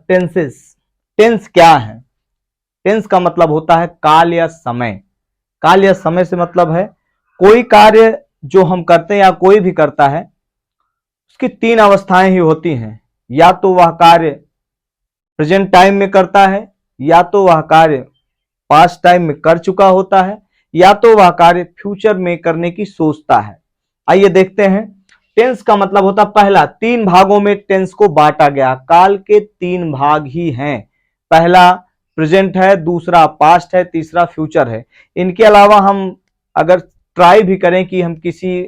Tenses. Tense क्या है? Tense का मतलब होता है काल या समय। काल या समय से मतलब है कोई कार्य जो हम करते हैं या कोई भी करता है उसकी तीन अवस्थाएं ही होती हैं। या तो वह कार्य प्रेजेंट टाइम में करता है, या तो वह कार्य पास्ट टाइम में कर चुका होता है, या तो वह कार्य फ्यूचर में करने की सोचता है। आइए देखते हैं। टेंस का मतलब होता है पहला, तीन भागों में टेंस को बांटा गया। काल के तीन भाग ही हैं। पहला प्रेजेंट है, दूसरा पास्ट है, तीसरा फ्यूचर है। इनके अलावा हम अगर ट्राई भी करें कि हम किसी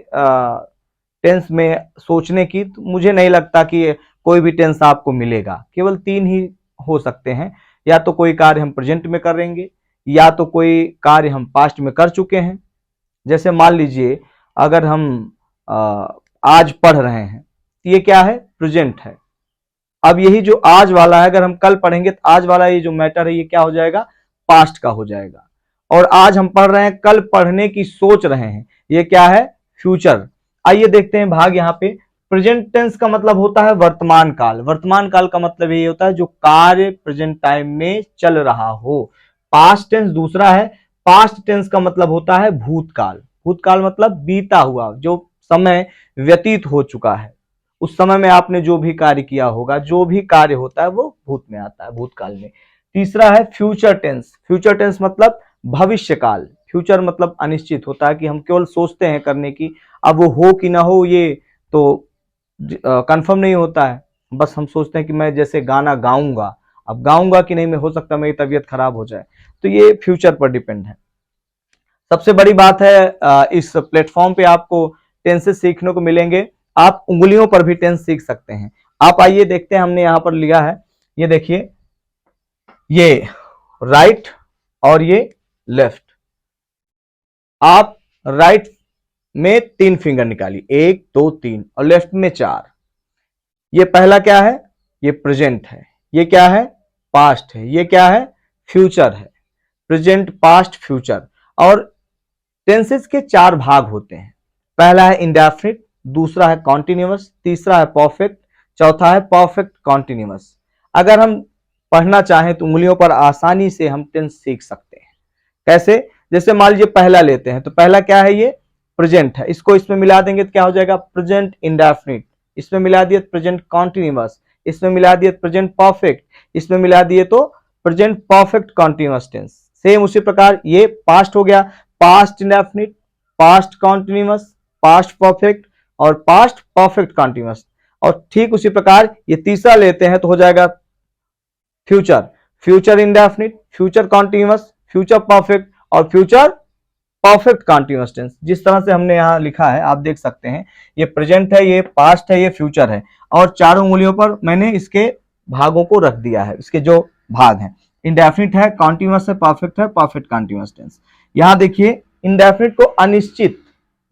टेंस में सोचने की, तो मुझे नहीं लगता कि कोई भी टेंस आपको मिलेगा। केवल तीन ही हो सकते हैं। या तो कोई कार्य हम प्रेजेंट में करेंगे, या तो कोई कार्य हम पास्ट में कर चुके हैं। जैसे मान लीजिए अगर हम आज पढ़ रहे हैं, ये क्या है? प्रेजेंट है। अब यही जो आज वाला है अगर हम कल पढ़ेंगे तो आज वाला ये जो मैटर है ये क्या हो जाएगा? पास्ट का हो जाएगा। और आज हम पढ़ रहे हैं, कल पढ़ने की सोच रहे हैं, ये क्या है? फ्यूचर। आइए देखते हैं भाग यहाँ पे। प्रेजेंट टेंस का मतलब होता है वर्तमान काल। वर्तमान काल का मतलब ये होता है जो कार्य प्रेजेंट टाइम में चल रहा हो। पास्ट टेंस दूसरा है। पास्ट टेंस का मतलब होता है भूतकाल। भूतकाल मतलब बीता हुआ, जो समय व्यतीत हो चुका है, उस समय में आपने जो भी कार्य किया होगा, जो भी कार्य होता है वो भूत में आता है, भूतकाल में। तीसरा है फ्यूचर टेंस। फ्यूचर टेंस मतलब भविष्य काल। फ्यूचर मतलब अनिश्चित होता है कि हम केवल सोचते हैं करने की, अब वो हो कि ना हो ये तो कंफर्म नहीं होता है। बस हम सोचते हैं कि मैं जैसे गाना गाऊंगा, अब गाऊंगा कि नहीं, मैं हो सकता है मेरी तबीयत खराब हो जाए, तो ये फ्यूचर पर डिपेंड है। सबसे बड़ी बात है इस प्लेटफॉर्म पे आपको टेंसेस सीखने को मिलेंगे। आप उंगलियों पर भी टेंस सीख सकते हैं। आप आइए देखते हैं, हमने यहां पर लिया है, ये देखिए, ये राइट और ये लेफ्ट। आप राइट में तीन फिंगर निकालिए, एक दो तीन, और लेफ्ट में चार। ये पहला क्या है? ये प्रेजेंट है। ये क्या है? पास्ट है। ये क्या है? फ्यूचर है। Present, past, future. और टेंसेस के चार भाग होते हैं। पहला है इंडेफिनिट, दूसरा है कॉन्टिन्यूअस, तीसरा है परफेक्ट, चौथा है परफेक्ट कॉन्टिन्यूअस। अगर हम पढ़ना चाहें तो उंगलियों पर आसानी से हम टेंस सीख सकते हैं। कैसे? जैसे मान लीजिए पहला लेते हैं, तो पहला क्या है? ये प्रेजेंट है। इसको इसमें मिला देंगे तो क्या हो जाएगा? Present indefinite. इसमें मिला दिए प्रेजेंट कॉन्टिन्यूअस, इसमें मिला दिए प्रेजेंट परफेक्ट, इसमें मिला दिए तो present perfect continuous tense. Same उसी प्रकार ये पास्ट हो गया, past indefinite, past continuous, past perfect और पास्ट परफेक्ट कॉन्टिन्यूअस। और ठीक उसी प्रकार ये तीसरा लेते हैं तो हो जाएगा future, future indefinite, future continuous, future perfect और फ्यूचर परफेक्ट कॉन्टिन्यूअस टेंस। जिस तरह से हमने यहां लिखा है आप देख सकते हैं, ये प्रेजेंट है, ये पास्ट है, ये फ्यूचर है, और चारों उंगलियों पर मैंने इसके भागों को रख दिया है। इसके जो भाग हैं, इंडेफिनिट है, कॉन्टिन्यूअस है, परफेक्ट है, परफेक्ट कॉन्टिन्यूअस टेंस। यहां देखिए इंडेफिनिट को अनिश्चित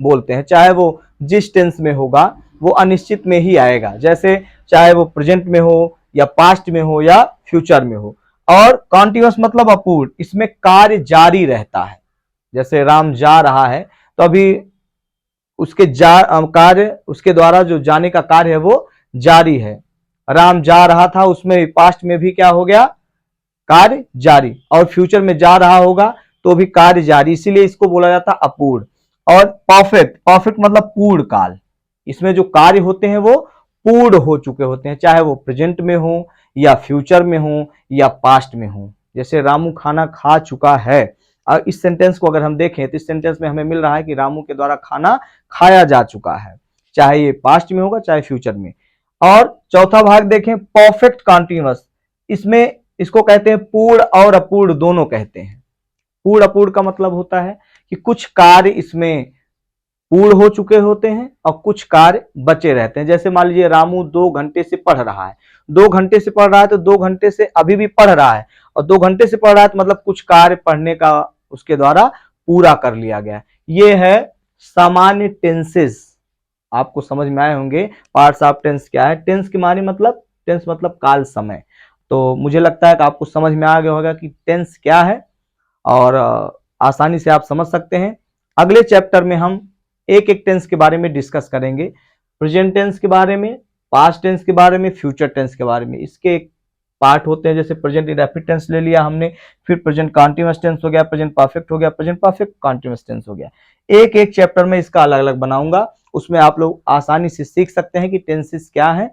बोलते हैं, चाहे वो जिस टेंस में होगा वो अनिश्चित में ही आएगा। जैसे चाहे वो प्रेजेंट में हो या पास्ट में हो या फ्यूचर में हो। और कॉन्टिन्यूअस मतलब अपूर्ण, इसमें कार्य जारी रहता है। जैसे राम जा रहा है तो अभी उसके कार्य, उसके द्वारा जो जाने का कार्य है वो जारी है। राम जा रहा था, उसमें पास्ट में भी क्या हो गया? कार्य जारी। और फ्यूचर में जा रहा होगा तो भी कार्य जारी, इसीलिए इसको बोला जाता है अपूर्ण। और परफेक्ट, परफेक्ट मतलब पूर्ण काल। इसमें जो कार्य होते हैं वो पूर्ण हो चुके होते हैं, चाहे वो प्रेजेंट में हो या फ्यूचर में हो या पास्ट में हो। जैसे रामू खाना खा चुका है, और इस सेंटेंस को अगर हम देखें तो इस सेंटेंस में हमें मिल रहा है कि रामू के द्वारा खाना खाया जा चुका है, चाहे ये पास्ट में होगा चाहे फ्यूचर में। और चौथा भाग देखें, परफेक्ट कॉन्टिन्यूअस। इसमें इसको कहते हैं पूर्ण और अपूर्ण दोनों कहते हैं। पूर्ण अपूर्ण का मतलब होता है कि कुछ कार्य इसमें पूर्ण हो चुके होते हैं और कुछ कार्य बचे रहते हैं। जैसे मान लीजिए रामू 2 घंटे से पढ़ रहा है, 2 घंटे से पढ़ रहा है तो 2 घंटे से अभी भी पढ़ रहा है, और 2 घंटे से पढ़ रहा है तो मतलब कुछ कार्य पढ़ने का उसके द्वारा पूरा कर लिया गया। ये है सामान्य टेंसेस। आपको समझ में आए होंगे पार्ट्स ऑफ टेंस क्या है। टेंस के माने मतलब, टेंस मतलब काल, समय। तो मुझे लगता है कि आपको समझ में आ गया होगा कि टेंस क्या है, और आसानी से आप समझ सकते हैं। अगले चैप्टर में हम एक एक टेंस के बारे में डिस्कस करेंगे। प्रेजेंट टेंस के बारे में, पास्ट टेंस के बारे में, फ्यूचर टेंस के बारे में। इसके पार्ट होते हैं, जैसे प्रेजेंट इंडेफिनिट टेंस ले लिया हमने, फिर प्रेजेंट कंटीन्यूअस टेंस हो गया, प्रेजेंट परफेक्ट हो गया, प्रेजेंट परफेक्ट कंटीन्यूअस टेंस हो गया। एक एक चैप्टर में इसका अलग अलग बनाऊंगा, उसमें आप लोग आसानी से सीख सकते हैं कि टेंसेस क्या है